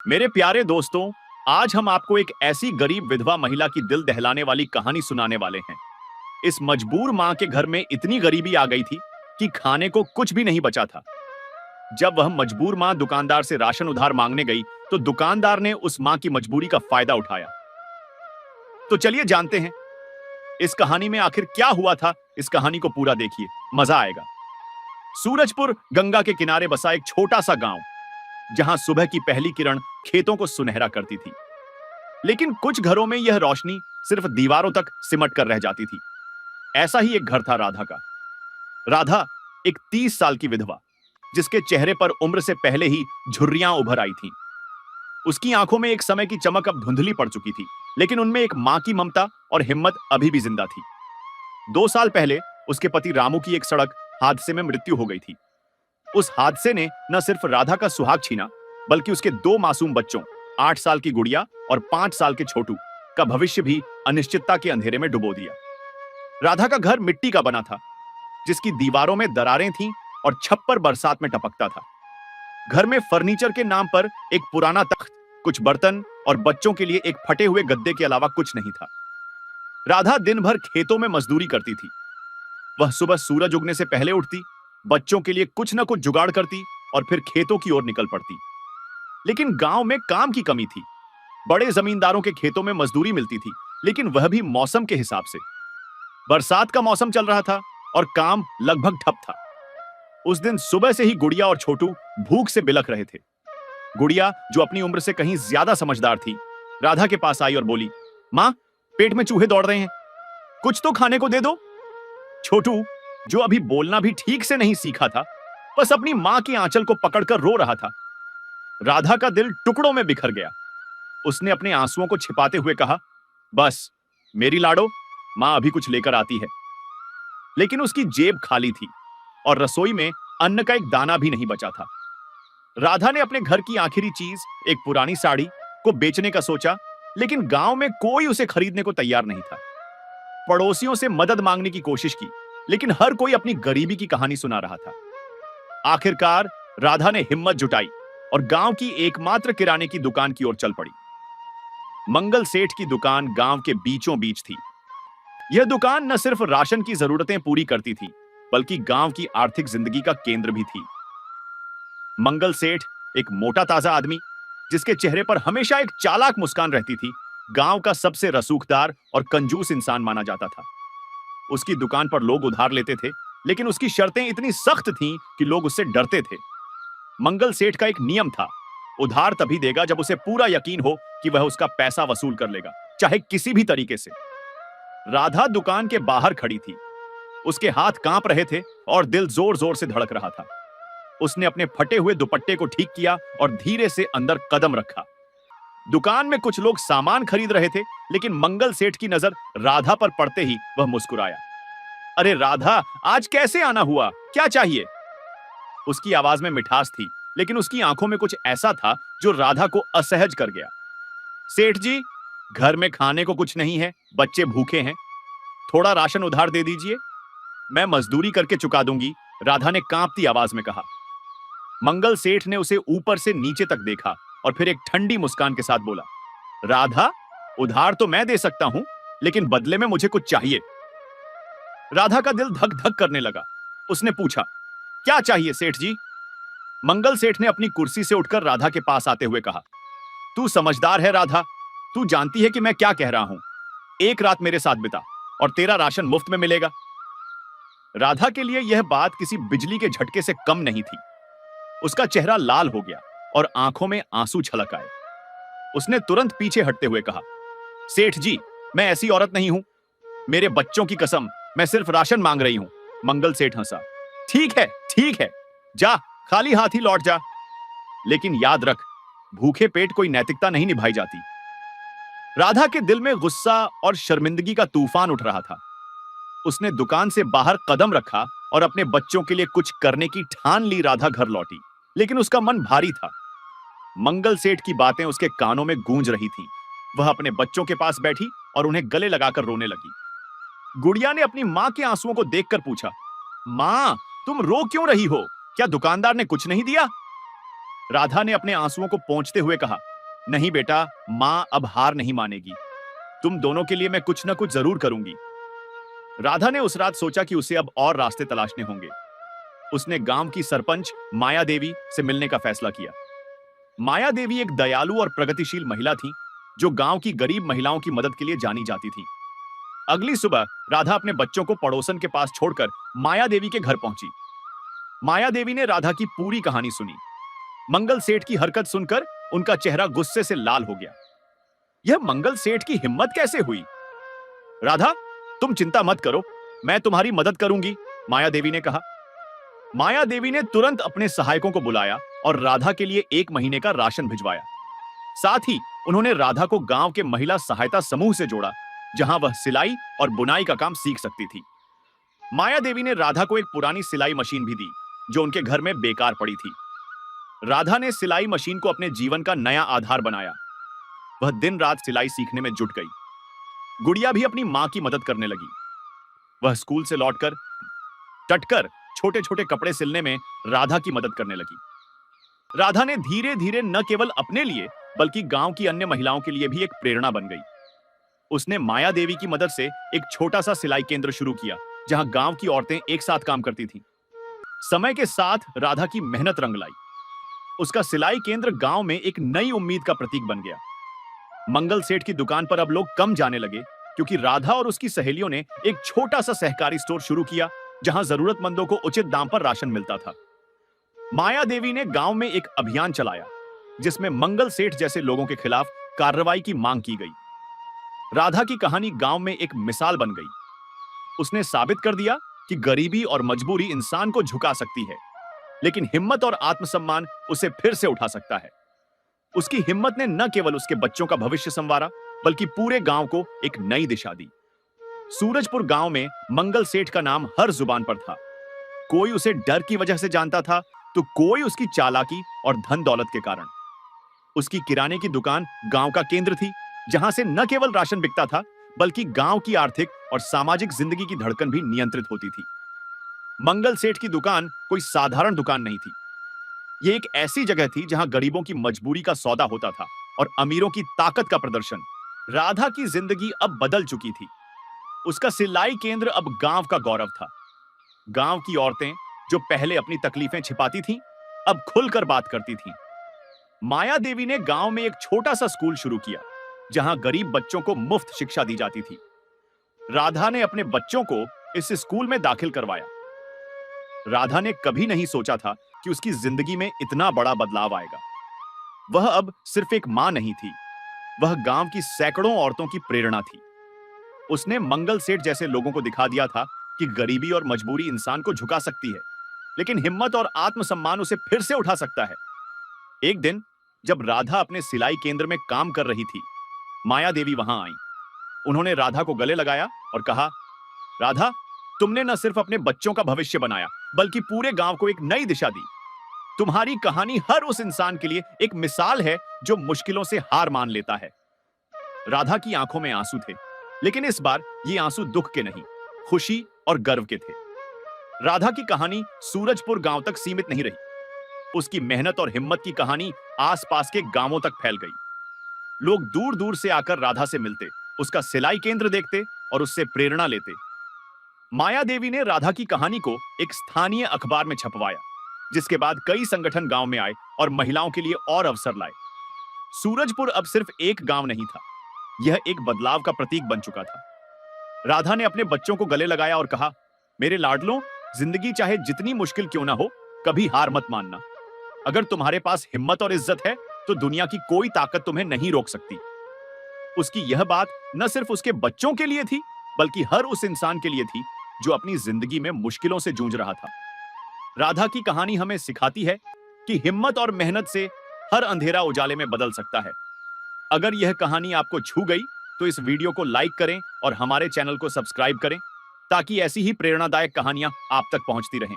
मेरे प्यारे दोस्तों, आज हम आपको एक ऐसी गरीब विधवा महिला की दिल दहलाने वाली कहानी सुनाने वाले हैं। इस मजबूर मां के घर में इतनी गरीबी आ गई थी कि खाने को कुछ भी नहीं बचा था। जब वह मजबूर मां दुकानदार से राशन उधार मांगने गई, तो दुकानदार ने उस मां की मजबूरी का फायदा उठाया। तो चलिए जानते हैं इस कहानी में आखिर क्या हुआ था। इस कहानी को पूरा देखिए, मजा आएगा। सूरजपुर गंगा के किनारे बसा एक छोटा सा गांव, जहां सुबह की पहली किरण खेतों को सुनहरा करती थी। लेकिन कुछ घरों में यह रोशनी सिर्फ दीवारों तक सिमट कर रह जाती थी। ऐसा ही एक घर था राधा का। राधा एक 30 साल की विधवा, जिसके चेहरे पर उम्र से पहले ही झुर्रियां उभर आई थीं। उसकी आंखों में एक समय की चमक अब धुंधली पड़ चुकी थी, लेकिन उनमें एक मां की ममता और हिम्मत अभी भी जिंदा थी। 2 साल पहले उसके पति रामू की एक सड़क हादसे में मृत्यु हो गई थी। उस हादसे ने न सिर्फ राधा का सुहाग छीना, बल्कि उसके 2 मासूम बच्चों, 8 साल की गुड़िया और 5 साल के छोटू का भविष्य भी अनिश्चितता के अंधेरे में डुबो दिया। राधा का घर मिट्टी का बना था, जिसकी दीवारों में दरारें थीं और छप्पर बरसात में टपकता था। घर में फर्नीचर के नाम पर एक पुराना तख्त, कुछ बर्तन और बच्चों के लिए एक फटे हुए गद्दे के अलावा कुछ नहीं था। राधा दिन भर खेतों में मजदूरी करती थी। वह सुबह सूरज उगने से पहले उठती, बच्चों के लिए कुछ न कुछ जुगाड़ करती और फिर खेतों की ओर निकल पड़ती। लेकिन गांव में काम की कमी थी। बड़े जमींदारों के खेतों में मजदूरी मिलती थी, लेकिन वह भी मौसम के हिसाब से। बरसात का मौसम चल रहा था और काम लगभग ठप था। उस दिन सुबह से ही गुड़िया और छोटू भूख से बिलख रहे थे। गुड़िया, जो अपनी उम्र से कहीं ज्यादा समझदार थी, राधा के पास आई और बोली, मां, पेट में चूहे दौड़ रहे हैं, कुछ तो खाने को दे दो। छोटू, जो अभी बोलना भी ठीक से नहीं सीखा था, बस अपनी मां की आंचल को पकड़कर रो रहा था। राधा का दिल टुकड़ों में बिखर गया। उसने अपने आंसुओं को छिपाते हुए कहा, बस मेरी लाडो, मां अभी कुछ लेकर आती है। लेकिन उसकी जेब खाली थी और रसोई में अन्न का एक दाना भी नहीं बचा था। राधा ने अपने घर की आखिरी चीज, एक पुरानी साड़ी, को बेचने का सोचा, लेकिन गांव में कोई उसे खरीदने को तैयार नहीं था। पड़ोसियों से मदद मांगने की कोशिश की, लेकिन हर कोई अपनी गरीबी की कहानी सुना रहा था। आखिरकार राधा ने हिम्मत जुटाई और गांव की एकमात्र किराने की दुकान की ओर चल पड़ी। मंगल सेठ की दुकान गांव के बीचों बीच थी। यह दुकान न सिर्फ राशन की जरूरतें पूरी करती थी, बल्कि गांव की आर्थिक जिंदगी का केंद्र भी थी। मंगल सेठ, एक मोटा ताजा आदमी, जिसके चेहरे पर हमेशा एक चालाक मुस्कान रहती थी, गांव का सबसे रसूखदार और कंजूस इंसान माना जाता था। उसकी दुकान पर लोग उधार लेते थे, लेकिन उसकी शर्तें इतनी सख्त थीं कि लोग उससे डरते थे। मंगल सेठ का एक नियम था, उधार तभी देगा जब उसे पूरा यकीन हो कि वह उसका पैसा वसूल कर लेगा, चाहे किसी भी तरीके से। राधा दुकान के बाहर खड़ी थी। उसके हाथ कांप रहे थे और दिल जोर जोर से धड़क रहा था। उसने अपने फटे हुए दुपट्टे को ठीक किया और धीरे से अंदर कदम रखा। दुकान में कुछ लोग सामान खरीद रहे थे, लेकिन मंगल सेठ की नजर राधा पर पड़ते ही वह मुस्कुराया। अरे राधा, आज कैसे आना हुआ, क्या चाहिए? उसकी आवाज में मिठास थी, लेकिन उसकी आंखों में कुछ ऐसा था जो राधा को असहज कर गया। सेठ जी, घर में खाने को कुछ नहीं है, बच्चे भूखे हैं, थोड़ा राशन उधार दे दीजिए, मैं मजदूरी करके चुका दूंगी, राधा ने कांपती आवाज में कहा। मंगल सेठ ने उसे ऊपर से नीचे तक देखा और फिर एक ठंडी मुस्कान के साथ बोला, राधा, उधार तो मैं दे सकता हूं, लेकिन बदले में मुझे कुछ चाहिए। राधा का दिल धक धक करने लगा। उसने पूछा, क्या चाहिए सेठ जी? मंगल सेठ ने अपनी कुर्सी से उठकर राधा के पास आते हुए कहा, तू समझदार है राधा, तू जानती है कि मैं क्या कह रहा हूं। एक रात मेरे साथ बिता और तेरा राशन मुफ्त में मिलेगा। राधा के लिए यह बात किसी बिजली के झटके से कम नहीं थी। उसका चेहरा लाल हो गया और आंखों में आंसू छलक आए। उसने तुरंत पीछे हटते हुए कहा, सेठ जी, मैं ऐसी औरत नहीं हूं, मेरे बच्चों की कसम, मैं सिर्फ राशन मांग रही हूं। मंगल सेठ हंसा, ठीक है, जा, खाली हाथ ही लौट जा, लेकिन याद रख, भूखे पेट कोई नैतिकता नहीं निभाई जाती। राधा के दिल में गुस्सा और शर्मिंदगी का तूफान उठ रहा था। उसने दुकान से बाहर कदम रखा और अपने बच्चों के लिए कुछ करने की ठान ली। राधा घर लौटी, लेकिन उसका मन भारी था। मंगल सेठ की बातें उसके कानों में गूंज रही थीं। वह अपने बच्चों के पास बैठी और उन्हें गले लगाकर रोने लगी। गुड़िया ने अपनी मां के आंसुओं को देखकर पूछा, मां, तुम रो क्यों रही हो? क्या दुकानदार ने कुछ नहीं दिया? राधा ने अपने आंसुओं को पोंछते हुए कहा, नहीं बेटा, माँ अब हार नहीं मानेगी। तुम दोनों के लिए मैं कुछ ना कुछ जरूर करूंगी। राधा ने उस रात सोचा कि उसे अब और रास्ते तलाशने होंगे। उसने गांव की सरपंच माया देवी से मिलने का फैसला किया। माया देवी एक दयालु और प्रगतिशील महिला थी, जो गांव की गरीब महिलाओं की मदद के लिए जानी जाती थी। अगली सुबह राधा अपने बच्चों को पड़ोसन के पास छोड़कर माया देवी के घर पहुंची। माया देवी ने राधा की पूरी कहानी सुनी। मंगल सेठ की हरकत सुनकर उनका चेहरा गुस्से से लाल हो गया। यह मंगल सेठ की हिम्मत कैसे हुई? राधा, तुम चिंता मत करो, मैं तुम्हारी मदद करूंगी, माया देवी ने कहा। माया देवी ने तुरंत अपने सहायकों को बुलाया और राधा के लिए 1 महीने का राशन भिजवाया। साथ ही उन्होंने राधा को गांव के महिला सहायता समूह से जोड़ा, जहां वह सिलाई और बुनाई का काम सीख सकती थी। माया देवी ने राधा को एक पुरानी सिलाई मशीन भी दी, जो उनके घर में बेकार पड़ी थी। राधा ने सिलाई मशीन को अपने जीवन का नया आधार बनाया। वह दिन रात सिलाई सीखने में जुट गई। गुड़िया भी अपनी मां की मदद करने लगी। वह स्कूल से लौटकर टटकर छोटे छोटे कपड़े सिलने में राधा की मदद करने लगी। राधा ने धीरे धीरे न केवल अपने लिए बल्कि गांव की अन्य महिलाओं के लिए भी एक प्रेरणा बन गई। उसने माया देवी की मदद से एक छोटा सा सिलाई केंद्र शुरू किया, जहां गांव की औरतें एक साथ काम करती थीं। समय के साथ राधा की मेहनत रंग लाई। उसका सिलाई केंद्र गांव में एक नई उम्मीद का प्रतीक बन गया। मंगल सेठ की दुकान पर अब लोग कम जाने लगे, क्योंकि राधा और उसकी सहेलियों ने एक छोटा सा सहकारी स्टोर शुरू किया, जहां जरूरतमंदों को उचित दाम पर राशन मिलता था। माया देवी ने गांव में एक अभियान चलाया, जिसमें मंगल सेठ जैसे लोगों के खिलाफ कार्रवाई की मांग की गई। राधा की कहानी गांव में एक मिसाल बन गई। उसने साबित कर दिया कि गरीबी और मजबूरी इंसान को झुका सकती है, लेकिन हिम्मत और आत्मसम्मान उसे फिर से उठा सकता है। उसकी हिम्मत ने न केवल उसके बच्चों का भविष्य संवारा, बल्कि पूरे गांव को एक नई दिशा दी। सूरजपुर गांव में मंगल सेठ का नाम हर जुबान पर था। कोई उसे डर की वजह से जानता था, तो कोई उसकी चालाकी और धन दौलत के कारण। उसकी किराने की दुकान गांव का केंद्र थी, जहां से न केवल राशन बिकता था, बल्कि गांव की आर्थिक और सामाजिक जिंदगी की धड़कन भी नियंत्रित होती थी। मंगल सेठ की दुकान कोई साधारण दुकान नहीं थी। यह एक ऐसी जगह थी जहां गरीबों की मजबूरी का सौदा होता था और अमीरों की ताकत का प्रदर्शन। राधा की जिंदगी अब बदल चुकी थी। उसका सिलाई केंद्र अब गांव का गौरव था। गांव की औरतें, जो पहले अपनी तकलीफें छिपाती थीं, अब खुलकर बात करती थीं। माया देवी ने गांव में एक छोटा सा स्कूल शुरू किया, जहां गरीब बच्चों को मुफ्त शिक्षा दी जाती थी। राधा ने अपने बच्चों को इस स्कूल में दाखिल करवाया। राधा ने कभी नहीं सोचा था कि उसकी जिंदगी में इतना बड़ा बदलाव आएगा। वह अब सिर्फ एक मां नहीं थी, वह गांव की सैकड़ों औरतों की प्रेरणा थी। उसने मंगल सेठ जैसे लोगों को दिखा दिया था कि गरीबी और मजबूरी इंसान को झुका सकती है, लेकिन हिम्मत और आत्मसम्मान उसे फिर से उठा सकता है। एक दिन जब राधा अपने सिलाई केंद्र में काम कर रही थी, माया देवी वहां आई। उन्होंने राधा को गले लगाया और कहा, राधा, तुमने न सिर्फ अपने बच्चों का भविष्य बनाया, बल्कि पूरे गांव को एक नई दिशा दी। तुम्हारी कहानी हर उस इंसान के लिए एक मिसाल है जो मुश्किलों से हार मान लेता है। राधा की आंखों में आंसू थे, लेकिन इस बार ये आंसू दुख के नहीं, खुशी और गर्व के थे। राधा की कहानी सूरजपुर गांव तक सीमित नहीं रही। उसकी मेहनत और हिम्मत की कहानी आसपास के गांवों तक फैल गई। लोग दूर दूर से आकर राधा से मिलते, उसका सिलाई केंद्र देखते और उससे प्रेरणा लेते। माया देवी ने राधा की कहानी को एक स्थानीय अखबार में छपवाया, जिसके बाद कई संगठन गांव में आए और महिलाओं के लिए और अवसर लाए। सूरजपुर अब सिर्फ एक गांव नहीं था, यह एक बदलाव का प्रतीक बन चुका था। राधा ने अपने बच्चों को गले लगाया और कहा, मेरे लाडलों, जिंदगी चाहे जितनी मुश्किल क्यों ना हो, कभी हार मत मानना। अगर तुम्हारे पास हिम्मत और इज्जत है, तो दुनिया की कोई ताकत तुम्हें नहीं रोक सकती। उसकी यह बात न सिर्फ उसके बच्चों के लिए थी, बल्कि हर उस इंसान के लिए थी जो अपनी जिंदगी में मुश्किलों से जूझ रहा था। राधा की कहानी हमें सिखाती है कि हिम्मत और मेहनत से हर अंधेरा उजाले में बदल सकता है। अगर यह कहानी आपको छू गई, तो इस वीडियो को लाइक करें और हमारे चैनल को सब्सक्राइब करें, ताकि ऐसी ही प्रेरणादायक कहानियां आप तक पहुंचती रहें।